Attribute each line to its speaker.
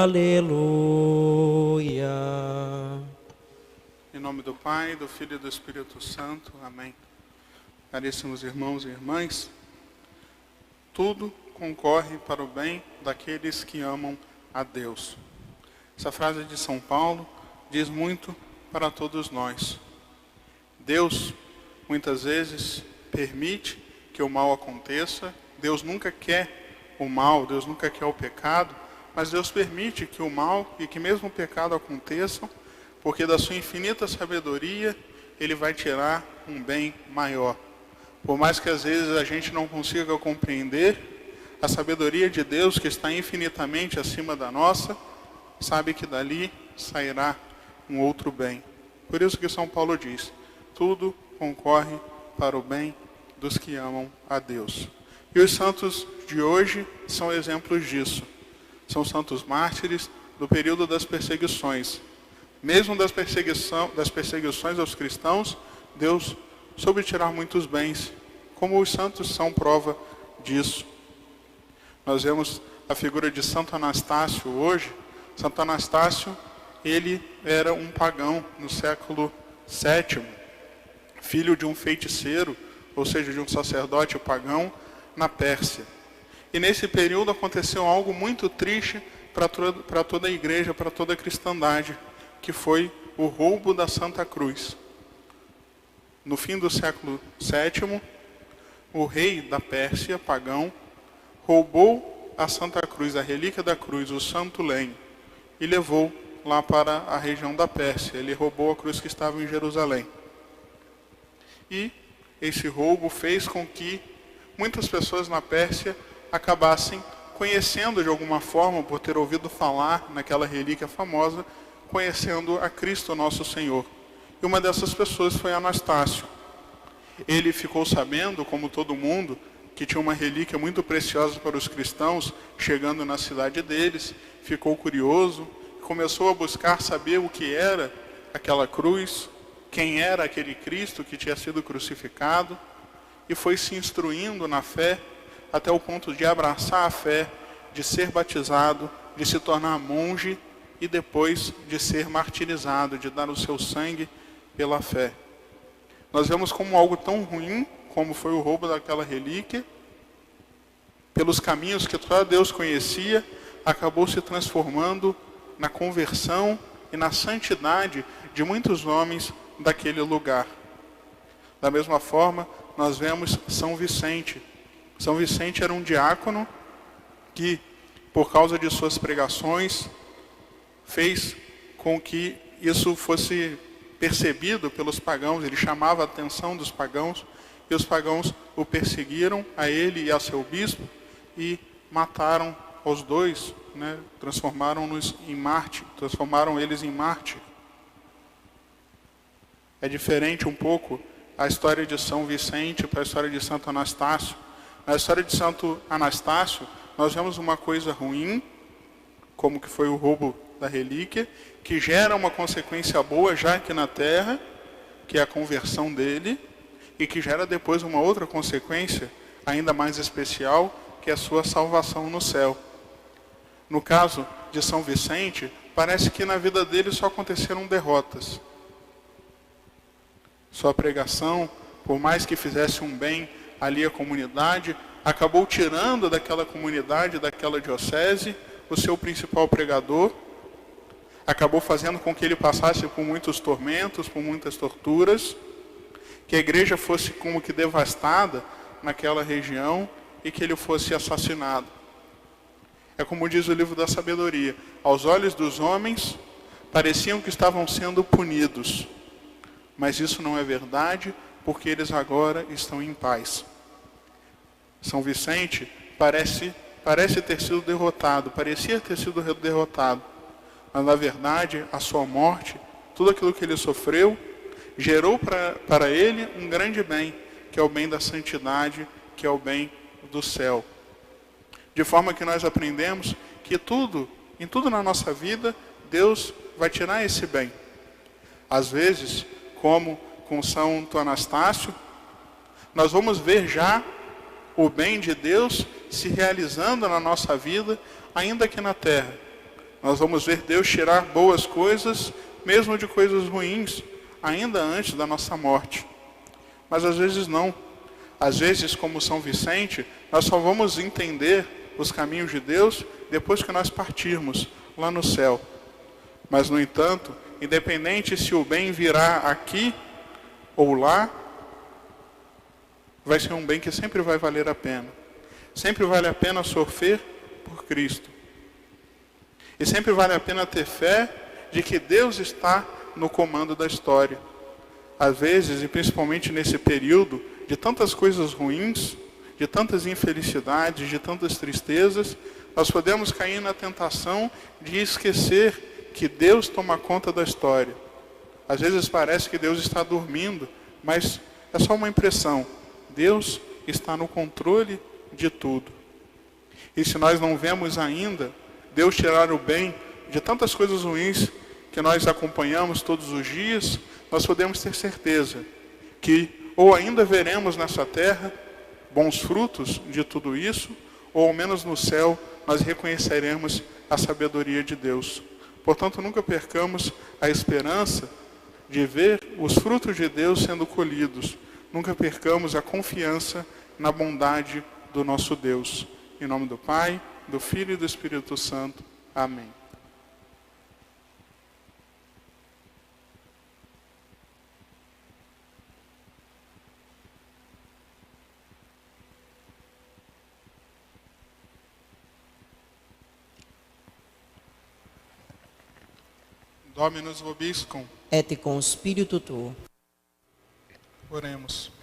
Speaker 1: Aleluia.
Speaker 2: Em nome do Pai, do Filho e do Espírito Santo. Amém. Caríssimos irmãos e irmãs, tudo concorre para o bem daqueles que amam a Deus. Essa frase de São Paulo diz muito para todos nós. Deus, muitas vezes, permite que o mal aconteça. Deus nunca quer o mal, Deus nunca quer o pecado, mas Deus permite que o mal e que mesmo o pecado aconteçam, porque da sua infinita sabedoria, Ele vai tirar um bem maior. Por mais que às vezes a gente não consiga compreender, a sabedoria de Deus, que está infinitamente acima da nossa, sabe que dali sairá um outro bem. Por isso que São Paulo diz, tudo concorre para o bem dos que amam a Deus. E os santos de hoje são exemplos disso. São santos mártires do período das perseguições. Mesmo das perseguições aos cristãos, Deus soube tirar muitos bens, como os santos são prova disso. Nós vemos a figura de Santo Anastácio hoje. Santo Anastácio, ele era um pagão no século VII, filho de um feiticeiro, ou seja, de um sacerdote pagão na Pérsia. E nesse período aconteceu algo muito triste para toda a igreja, para toda a cristandade, que foi o roubo da Santa Cruz. No fim do século VII, o rei da Pérsia, pagão, roubou a Santa Cruz, a relíquia da cruz, o santo lenho, e levou lá para a região da Pérsia. Ele roubou a cruz que estava em Jerusalém. E esse roubo fez com que muitas pessoas na Pérsia acabassem conhecendo de alguma forma, por ter ouvido falar naquela relíquia famosa, conhecendo a Cristo nosso Senhor. E uma dessas pessoas foi Anastácio. Ele ficou sabendo, como todo mundo, que tinha uma relíquia muito preciosa para os cristãos, chegando na cidade deles, ficou curioso, começou a buscar saber o que era aquela cruz, quem era aquele Cristo que tinha sido crucificado, e foi se instruindo na fé, até o ponto de abraçar a fé, de ser batizado, de se tornar monge, e depois de ser martirizado, de dar o seu sangue pela fé. Nós vemos como algo tão ruim, como foi o roubo daquela relíquia, pelos caminhos que só Deus conhecia, acabou se transformando na conversão e na santidade de muitos homens daquele lugar. Da mesma forma, nós vemos São Vicente. São Vicente era um diácono que, por causa de suas pregações, fez com que isso fosse percebido pelos pagãos. Ele chamava a atenção dos pagãos, e os pagãos o perseguiram, a ele e a seu bispo, e mataram os dois, transformaram eles em mártir. É diferente um pouco a história de São Vicente para a história de Santo Anastácio. Na história de Santo Anastácio, nós vemos uma coisa ruim, como que foi o roubo da relíquia, que gera uma consequência boa já aqui na terra, que é a conversão dele, e que gera depois uma outra consequência ainda mais especial, que é a sua salvação no céu. No caso de São Vicente, parece que na vida dele só aconteceram derrotas. Sua pregação, por mais que fizesse um bem ali à comunidade, acabou tirando daquela comunidade, daquela diocese, o seu principal pregador, acabou fazendo com que ele passasse por muitos tormentos, por muitas torturas, que a igreja fosse como que devastada naquela região e que ele fosse assassinado. É como diz o livro da sabedoria, aos olhos dos homens pareciam que estavam sendo punidos, mas isso não é verdade, porque eles agora estão em paz. São Vicente parece ter sido derrotado, parecia ter sido derrotado, mas na verdade a sua morte, tudo aquilo que ele sofreu, gerou para ele um grande bem, que é o bem da santidade, que é o bem do céu. De forma que nós aprendemos que em tudo na nossa vida, Deus vai tirar esse bem. Às vezes, como com Santo Anastácio, nós vamos ver já o bem de Deus se realizando na nossa vida, ainda aqui na terra. Nós vamos ver Deus tirar boas coisas, mesmo de coisas ruins, ainda antes da nossa morte. Mas às vezes não. Às vezes, como São Vicente, nós só vamos entender os caminhos de Deus depois que nós partirmos lá no céu. Mas, no entanto, independente se o bem virá aqui ou lá, vai ser um bem que sempre vai valer a pena. Sempre vale a pena sofrer por Cristo. E sempre vale a pena ter fé de que Deus está no comando da história. Às vezes, e principalmente nesse período de tantas coisas ruins, de tantas infelicidades, de tantas tristezas, nós podemos cair na tentação de esquecer que Deus toma conta da história. Às vezes parece que Deus está dormindo, mas é só uma impressão. Deus está no controle de tudo. E se nós não vemos ainda Deus tirar o bem de tantas coisas ruins que nós acompanhamos todos os dias, nós podemos ter certeza que ou ainda veremos nessa terra bons frutos de tudo isso, ou ao menos no céu nós reconheceremos a sabedoria de Deus. Portanto, nunca percamos a esperança de ver os frutos de Deus sendo colhidos. Nunca percamos a confiança na bondade do nosso Deus. Em nome do Pai, do Filho e do Espírito Santo. Amém. Dominus vobiscum.
Speaker 1: Et com spiritu tuo.
Speaker 2: Oremos.